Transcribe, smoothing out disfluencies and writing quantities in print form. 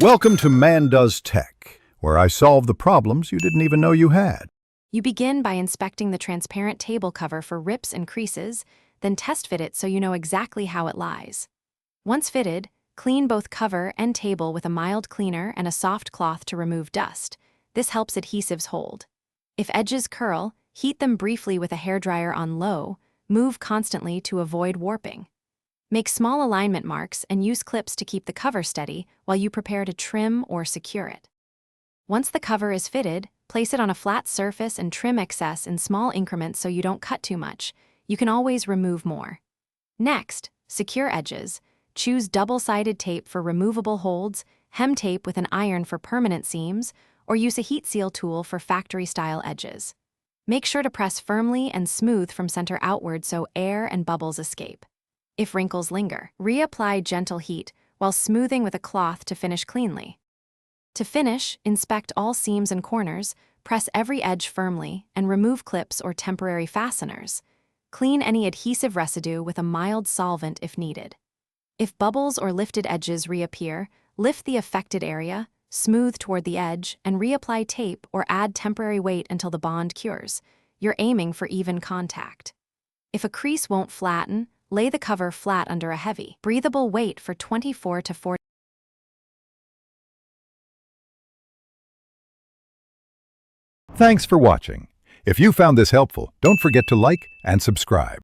Welcome to Man Does Tech, where I solve the problems you didn't even know you had. You begin by inspecting the transparent table cover for rips and creases, then test fit it so you know exactly how it lies. Once fitted, clean both cover and table with a mild cleaner and a soft cloth to remove dust. This helps adhesives hold. If edges curl, heat them briefly with a hairdryer on low. Move constantly to avoid warping. Make small alignment marks and use clips to keep the cover steady while you prepare to trim or secure it. Once the cover is fitted, place it on a flat surface and trim excess in small increments so you don't cut too much. You can always remove more. Next, secure edges. Choose double-sided tape for removable holds, hem tape with an iron for permanent seams, or use a heat seal tool for factory-style edges. Make sure to press firmly and smooth from center outward so air and bubbles escape. If wrinkles linger, reapply gentle heat while smoothing with a cloth to finish cleanly. To finish, inspect all seams and corners, press every edge firmly, and remove clips or temporary fasteners. Clean any adhesive residue with a mild solvent if needed. If bubbles or lifted edges reappear, lift the affected area, smooth toward the edge, and reapply tape or add temporary weight until the bond cures. You're aiming for even contact. If a crease won't flatten, lay the cover flat under a heavy, breathable weight for 24 to 40. Thanks for watching. If you found this helpful, don't forget to like and subscribe.